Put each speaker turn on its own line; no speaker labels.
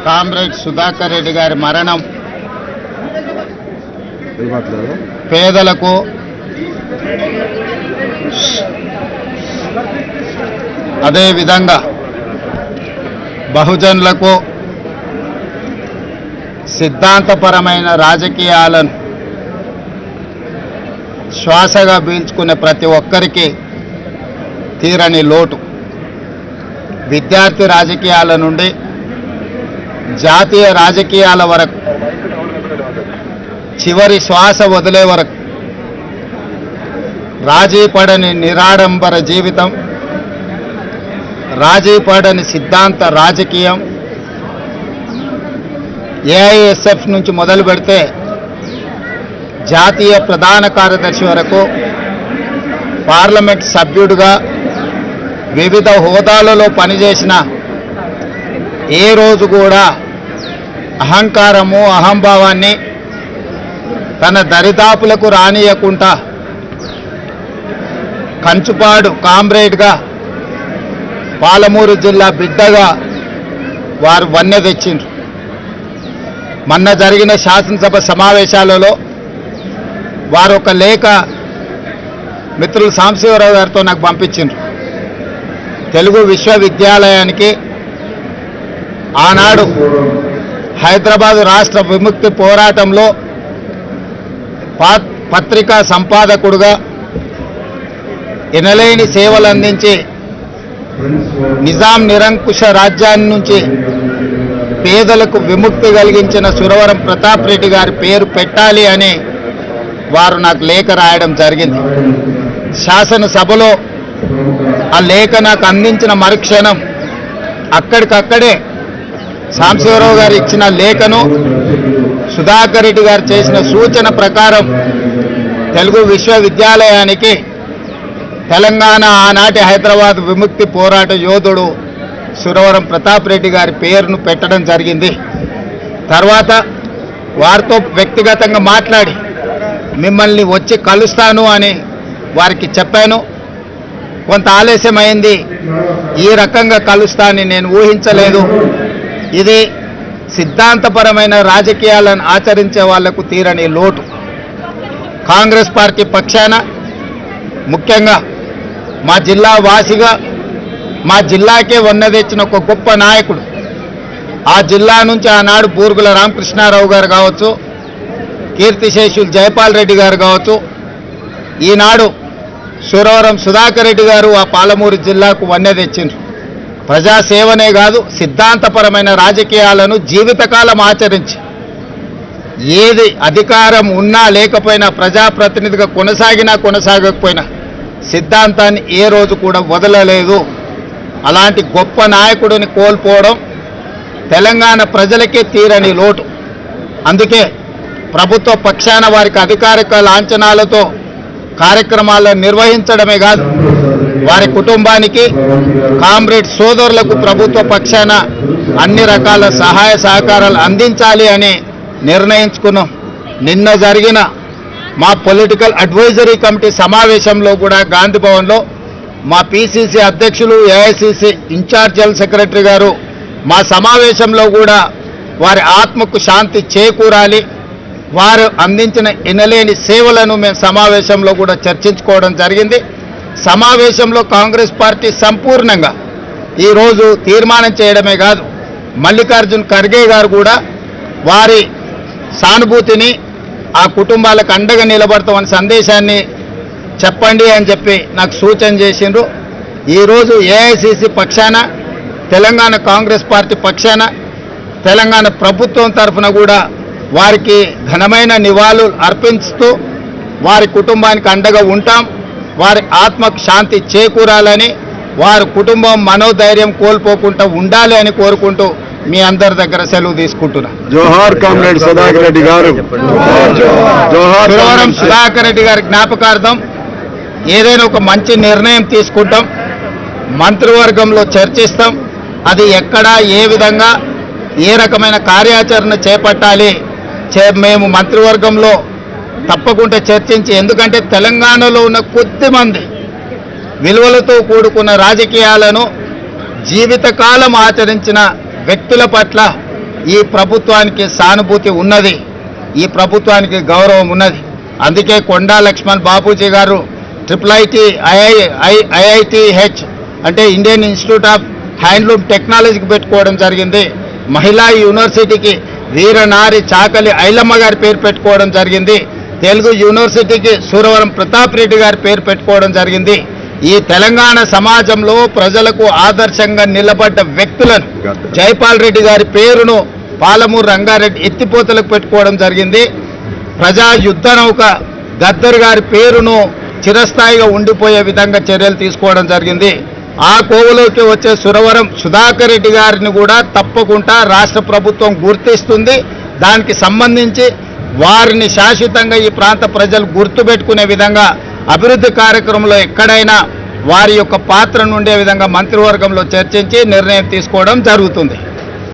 Comrade Sudhakar Reddy గారి మరణం పేదలకు అదే విధంగా బహుజనులకు సిద్ధాంతపరమైన రాజకీయాలను శ్వాసగా పీల్చుకునే ప్రతి ఒక్కరికి తీరని లోటు. విద్యార్థి రాజకీయాల నుండి జాతీయ రాజకీయాల వరకు చివరి శ్వాస వదిలే వరకు రాజీ పడని నిరాడంబర జీవితం, రాజీ పడని సిద్ధాంత రాజకీయం, ఏఐఎస్ఎఫ్ నుంచి మొదలు పెడితే జాతీయ ప్రధాన కార్యదర్శి వరకు పార్లమెంట్ సభ్యుడిగా వివిధ హోదాలలో పనిచేసిన ఏ రోజు కూడా అహంకారము అహంభావాన్ని తన దరిదాపులకు రానియకుండా కంచుపాడు కామ్రేడ్గా పాలమూరు జిల్లా బిడ్డగా వారు వన్నె తెచ్చిండ్రు. మొన్న జరిగిన శాసనసభ సమావేశాలలో వారు ఒక లేఖ మిత్రులు సాంబశివరావు గారితో నాకు పంపించిండ్రు. తెలుగు విశ్వవిద్యాలయానికి ఆనాడు హైదరాబాద్ రాష్ట్ర విముక్తి పోరాటంలో పత్రికా సంపాదకుడుగా ఎనలేని సేవలు అందించి నిజాం నిరంకుశ రాజ్యాన్ని నుంచి పేదలకు విముక్తి కలిగించిన సురవరం ప్రతాప్ రెడ్డి గారి పేరు పెట్టాలి అని వారు నాకు లేఖ రాయడం జరిగింది. శాసనసభలో ఆ లేఖ నాకు అందించిన మరుక్షణం అక్కడికక్కడే సాంబశివరావు గారు ఇచ్చిన లేఖను సుధాకర్ రెడ్డి గారు చేసిన సూచన ప్రకారం తెలుగు విశ్వవిద్యాలయానికి తెలంగాణ ఆనాటి హైదరాబాద్ విముక్తి పోరాట యోధుడు సురవరం ప్రతాప్ రెడ్డి గారి పేరును పెట్టడం జరిగింది. తర్వాత వారితో వ్యక్తిగతంగా మాట్లాడి మిమ్మల్ని వచ్చి కలుస్తాను అని వారికి చెప్పాను. కొంత ఆలస్యమైంది. ఈ రకంగా కలుస్తానని నేను ఊహించలేదు. ఇది సిద్ధాంతపరమైన రాజకీయాలను ఆచరించే వాళ్లకు తీరని లోటు. కాంగ్రెస్ పార్టీ పక్షాన ముఖ్యంగా మా జిల్లా వాసిగా మా జిల్లాకే వన్నె తెచ్చిన ఒక గొప్ప నాయకుడు, ఆ జిల్లా నుంచి ఆనాడు బూరుగుల రామకృష్ణారావు గారు కావచ్చు, కీర్తిశేషులు జయపాల్ రెడ్డి గారు కావచ్చు, ఈనాడు సురవరం సుధాకర్ రెడ్డి గారు ఆ పాలమూరు జిల్లాకు వన్నె తెచ్చిండ్రు. ప్రజాసేవనే కాదు, సిద్ధాంతపరమైన రాజకీయాలను జీవితకాలం ఆచరించి ఏది అధికారం ఉన్నా లేకపోయినా ప్రజాప్రతినిధిగా కొనసాగినా కొనసాగకపోయినా సిద్ధాంతాన్ని ఏ రోజు కూడా వదలలేదు. అలాంటి గొప్ప నాయకుడిని కోల్పోవడం తెలంగాణ ప్రజలకే తీరని లోటు. అందుకే ప్రభుత్వ పక్షాన వారికి అధికారిక లాంఛనాలతో కార్యక్రమాలను నిర్వహించడమే కాదు, వారి కుటుంబానికి కామ్రేడ్ సోదరులకు ప్రభుత్వ పక్షాన అన్ని రకాల సహాయ సహకారాలు అందించాలి అని నిర్ణయించుకున్నాం. నిన్న జరిగిన మా పొలిటికల్ అడ్వైజరీ కమిటీ సమావేశంలో కూడా గాంధీ భవన్లో మా పిసిసి అధ్యక్షులు ఏఐసిసి ఇన్ఛార్జ్ జనరల్ సెక్రటరీ గారు మా సమావేశంలో కూడా వారి ఆత్మకు శాంతి చేకూరాలి, వారు అందించిన ఎనలేని సేవలను మేము సమావేశంలో కూడా చర్చించుకోవడం జరిగింది. సమావేశంలో కాంగ్రెస్ పార్టీ సంపూర్ణంగా ఈరోజు తీర్మానం చేయడమే కాదు, మల్లికార్జున్ ఖర్గే గారు కూడా వారి సానుభూతిని ఆ కుటుంబాలకు అండగా నిలబడతామని సందేశాన్ని చెప్పండి అని చెప్పి నాకు సూచన చేసిండ్రు. ఈరోజు ఏఐసిసి పక్షాన, తెలంగాణ కాంగ్రెస్ పార్టీ పక్షాన, తెలంగాణ ప్రభుత్వం తరఫున కూడా వారికి ఘనమైన నివాళులు అర్పిస్తూ వారి కుటుంబానికి అండగా ఉంటాం. వారి ఆత్మకు శాంతి చేకూరాలని, వారి కుటుంబం మనోధైర్యం కోల్పోకుండా ఉండాలి అని కోరుకుంటూ మీ అందరి దగ్గర సెలవు తీసుకుంటున్నా.
జోహార్ కామ్రేడ్ సుధాకర్ రెడ్డి గారు.
సురవరం సుధాకర్ రెడ్డి గారి జ్ఞాపకార్థం ఏదైనా ఒక మంచి నిర్ణయం తీసుకుంటాం, మంత్రివర్గంలో చర్చిస్తాం. అది ఎక్కడ ఏ విధంగా ఏ రకమైన కార్యాచరణ చేపట్టాలి మేము మంత్రివర్గంలో తప్పకుండా చర్చించి, ఎందుకంటే తెలంగాణలో ఉన్న కొద్దిమంది విలువలతో కూడుకున్న రాజకీయాలను జీవితకాలం ఆచరించిన వ్యక్తుల పట్ల ఈ ప్రభుత్వానికి సానుభూతి ఉన్నది, ఈ ప్రభుత్వానికి గౌరవం ఉన్నది. అందుకే కొండా లక్ష్మణ్ బాపూజీ గారు IITH అంటే ఇండియన్ ఇన్స్టిట్యూట్ ఆఫ్ హ్యాండ్లూమ్ టెక్నాలజీకి పెట్టుకోవడం జరిగింది. మహిళా యూనివర్సిటీకి వీరనారి చాకలి ఐలమ్మ గారి పేరు పెట్టుకోవడం జరిగింది. తెలుగు యూనివర్సిటీకి సూరవరం ప్రతాప్ రెడ్డి గారి పేరు పెట్టుకోవడం జరిగింది. ఈ తెలంగాణ సమాజంలో ప్రజలకు ఆదర్శంగా నిలబడ్డ వ్యక్తులను జైపాల్ రెడ్డి గారి పేరును పాలమూరు రంగారెడ్డి ఎత్తిపోతలకు పెట్టుకోవడం జరిగింది. ప్రజా యుద్ధ నౌక గద్దర్ గారి పేరును చిరస్థాయిగా ఉండిపోయే విధంగా చర్యలు తీసుకోవడం జరిగింది. ఆ కోవలోకి వచ్చే సురవరం సుధాకర్ రెడ్డి గారిని కూడా తప్పకుండా రాష్ట్ర ప్రభుత్వం గుర్తిస్తుంది. దానికి సంబంధించి వారిని శాశ్వతంగా ఈ ప్రాంత ప్రజలు గుర్తుపెట్టుకునే విధంగా అభివృద్ధి కార్యక్రమంలో ఎక్కడైనా వారి యొక్క పాత్రను ఉండే విధంగా మంత్రివర్గంలో చర్చించి నిర్ణయం తీసుకోవడం జరుగుతుంది.